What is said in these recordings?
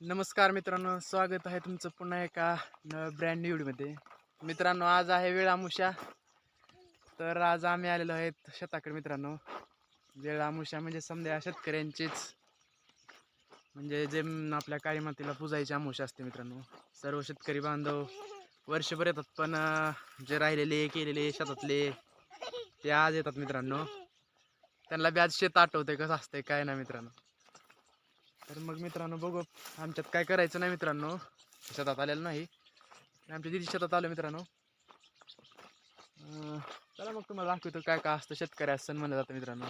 नमस्कार मित्रांनो, स्वागत आहे तुमचं पुन्हा एका ब्रँड न्यू व्हिडिओमध्ये. मित्रांनो, आज आहे वेळामुषा. तर आज आम्ही आलेलो आहेत शेताकडे मित्रांनो. वेळामुषा म्हणजे समजा शेतकऱ्यांचीच म्हणजे जे आपल्या काळी मातीला पूजायची आमुषा असते मित्रांनो. सर्व शेतकरी बांधव वर्षभर येतात, पण जे राहिलेले केलेले शेतातले ते आज येतात मित्रांनो. त्यांना बी आज शेत आठवते कसं असते काय ना मित्रांनो. तर मग मित्रांनो बघू, आमच्यात काय करायचं नाही मित्रांनो, शेतात आलेलं नाही. आमच्या दिदी शेतात आलं मित्रांनो. चला मग तुम्हाला दाखवतो काय काय असतं शेतकऱ्याचं सण म्हणलं जातं मित्रांनो.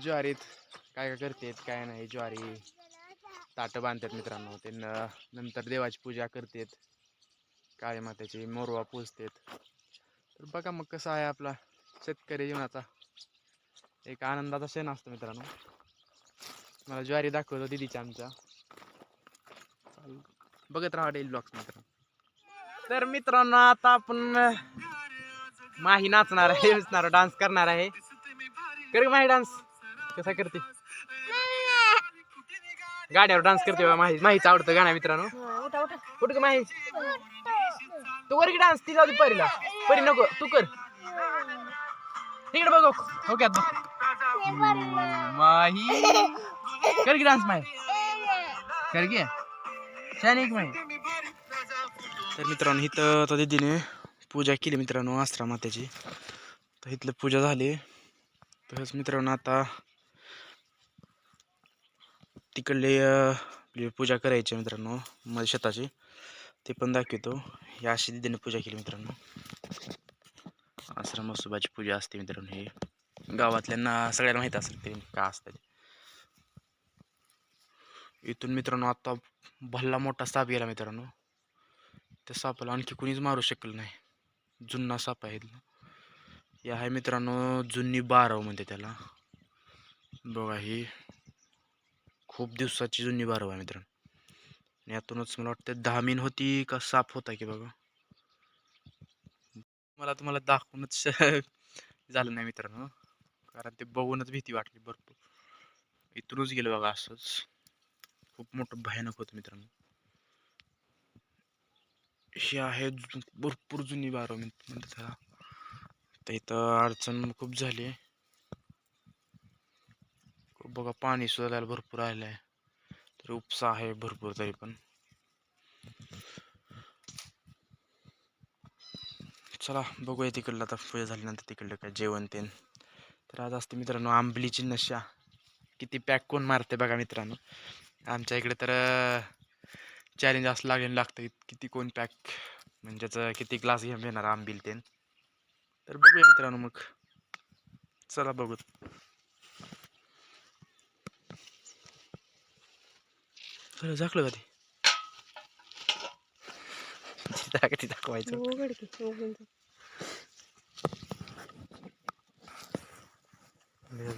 ज्वारीत काय काय करतात काय नाही. ज्वारी ताटं बांधतात मित्रांनो. ते नंतर देवाची पूजा करतात, काळी मातेची मोरवा पूजतात. तर बघा मग कसा आहे आपला शेतकरी जीवनाचा एक आनंदाचा क्षण असतो मित्रांनो. मला ज्वारी दाखवतो दिदीच्या आमच्या. बघत राहा डेली ब्लॉग्स मित्रांनो. तर मित्रांनो आता आपण माही नाचणार आहे, नाचणार डान्स करणार आहे. कर माही डान्स कसा करते, गाड्यावर डान्स करते बा. माहीच आवडतं गाणं मित्रांनो. कुठं का माही, तू वर की डान्स, ती जाऊ दे परीला. परी नको, तू कर तिकडे बघ. ओके माही कर की डान्स, माही कर की छान एक माही. तर मित्रांनो इथं आता दीदीने पूजा केली मित्रांनो आस्त्रा मातेची. तर इथलं पूजा झाली. तसंच मित्रांनो आता तिकडले पूजा करायची मित्रांनो माझ्या शेताची, ते पण दाखवतो. ही अशी दीदीने पूजा केली मित्रांनो. आश्रम मसोबाची पूजा असते मित्रांनो. हे गावातल्यांना सगळ्यांना माहीत असेल ते का असतं. इथून मित्रांनो आता भल्ला मोठा साप गेला मित्रांनो. त्या सापाला आणखी कुणीच मारू शकलं नाही. जुन्ना साप आहे. हे आहे मित्रांनो जुनी बारव म्हणते त्याला. बघा ही खूप दिवसाची जुनी बारव आहे मित्रांनो. यातूनच मला वाटतं 10 मीन होती का साप होता की बघा. मला तुम्हाला दाखवूनच झालं नाही मित्रांनो, कारण ते बघूनच भीती वाटली भरपूर. इथूनच गेलो बघा असंच. खूप मोठं भयानक होतं मित्रांनो. ही आहे भरपूर जुनी बारव म्हणतात त्याला. तर इथं अडचण खूप झाली. बघा पाणी सुद्धा त्याला भरपूर आलं आहे. तर उपसा आहे भरपूर तरी पण. चला बघूया तिकडलं आता पूजा झाल्यानंतर तिकडलं काय जेवण ते. तर आज असते मित्रांनो आंबलीची नशा. किती पॅक कोण मारते बघा मित्रांनो. आमच्या इकडे तर चॅलेंज असं लागतं किती कोण पॅक म्हणजेच किती ग्लास घेऊन येणार आंबील ते. तर बघूया मित्रांनो मग, चला बघू. चला झाकलं कधी दाखवायचं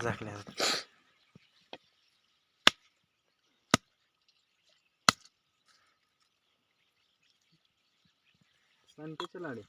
झाकल्या. संतेचे लाडू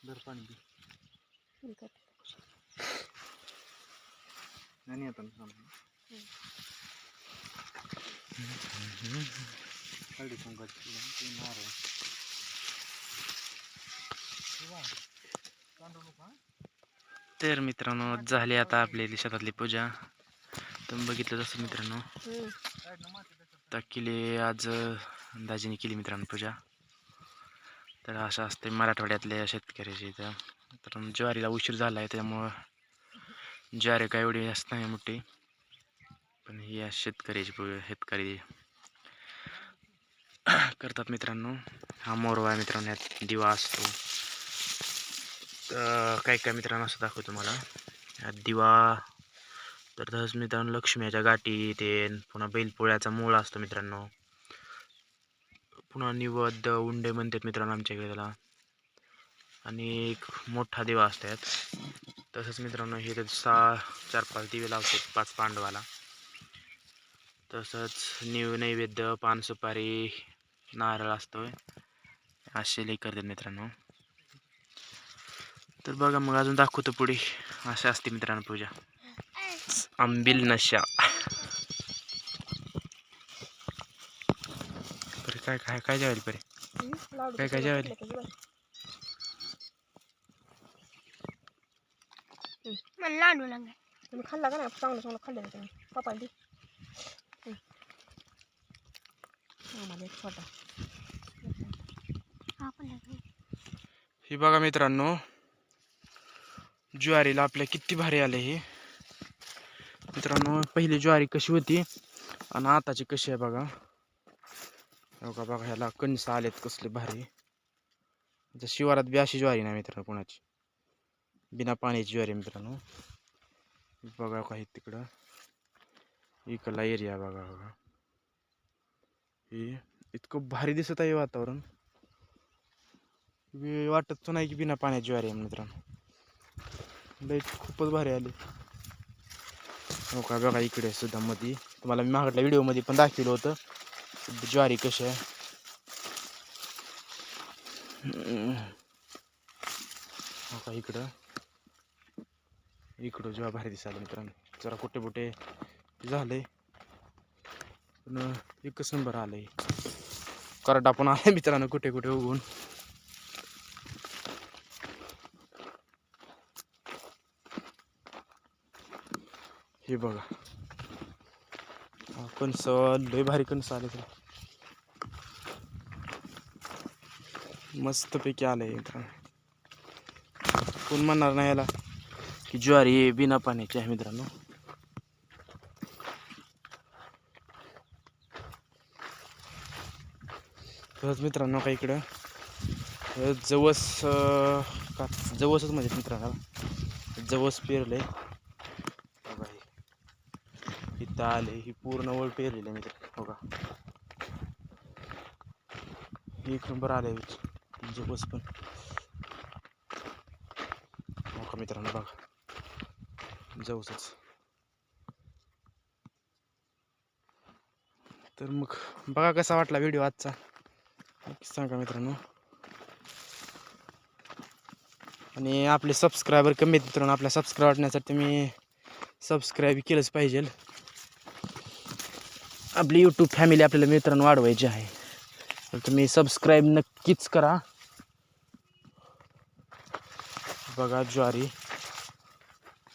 दर पाणी नाही आता हळदी कुंकाची नारळ. तर मित्रांनो झाली आता आपली शेतातली पूजा. तुम्ही बघितलं जसं मित्रांनो. आता केली आज दाजीने केली मित्रांनो पूजा. तर असं असते मराठवाड्यातल्या शेतकऱ्याची. तर ज्वारीला उशीर झाला आहे त्यामुळं ज्वारी काय एवढी जास्त नाही मोठी. पण ही शेतकरी करतात मित्रांनो. हा मोरवा आहे मित्रांनो, यात दिवा असतो. तर काय मित्रांनो असं दाखवतो तुम्हाला. यात दिवा, तर तसंच मित्रांनो लक्ष्मीच्या गाठी ते, पुन्हा बैलपोळ्याचा मूळ असतो मित्रांनो, पुन्हा निवद उंडे म्हणतात मित्रांनो आमच्याकडे त्याला, आणि एक मोठा दिवा असतो यात. तसंच मित्रांनो हे 4-5 दिवे लावतात 5 पांडवाला. तसंच नैवेद्य पान सुपारी नारळ असतोय, असे लई करतात मित्रांनो. तर बघा मग अजून दाखवतो पुढे. अशी असते मित्रांनो पूजा. आंबील नशा. बरे काय जेवायला बरे, काय जेवायला? लाडू लागला तुम्ही खाल्ला का नाही? चांगलं खाल्लं तुम्ही पप्पाला दे. एक छोटा ही बघा मित्रांनो, ज्वारीला आपल्या किती भारी आले हे मित्रांनो. पहिली ज्वारी कशी होती आणि आताची कशी आहे बघा. बघा ह्याला कणस आलेत कसले भारी. शिवारात बी अशी ज्वारी नाही मित्रांनो कोणाची, बिना पाण्याची ज्वारी मित्रांनो. बघा काही तिकडं इकडला एरिया बघा. हे इतकं भारी दिसत आहे वातावरण, वाटत नाही की बिना पाण्याची ज्वारी आहे मित्रांनो. लई खूपच भारी आली. हो का बघा इकडे सुद्धा मध्ये, तुम्हाला मी मागच्या व्हिडिओमध्ये पण दाखवलं होतं ज्वारी कशी आहे. हो का इकडं जेव्हा भारी दिसायला मित्रांनो. जरा कुठे झालंय पण एकच नंबर आलंय. कराटा पण आलाय मित्रांनो कुठे उगवून. हे बघा कणस लय भारी कणस आले, मस्त पैकी आलंय मित्रांनो. कोण म्हणणार नाही याला की ज्वारी बिना पाण्याची आहे मित्रांनो. तसंच मित्रांनो का इकडं जवसच म्हणजे मित्रांनो जवस पेरले बघा. इथं आले ही पूर्ण वळ पेरलेली मित्रांनो. बघा एक नंबर आले जवस पण. हो मित्रांनो बघा जवसच. तर मग बघा कसा वाटला व्हिडिओ आजचा सांगा मित्रांनो. आणि आपले सबस्क्रायबर कमी आहेत मित्रांनो. आपल्या सबस्क्राईब वाटण्यासाठी तुम्ही सबस्क्राईब केलंच पाहिजे. आपली यूट्यूब फॅमिली आपल्याला मित्रांनो वाढवायची आहे, तर तुम्ही सबस्क्राईब नक्कीच करा. बघा ज्वारी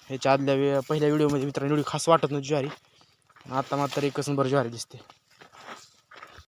ह्याच्या आदल्या पहिल्या व्हिडिओमध्ये मित्रांनो एवढी खास वाटत नव्हती ज्वारी, आता मात्र एकच नंबर ज्वारी दिसते.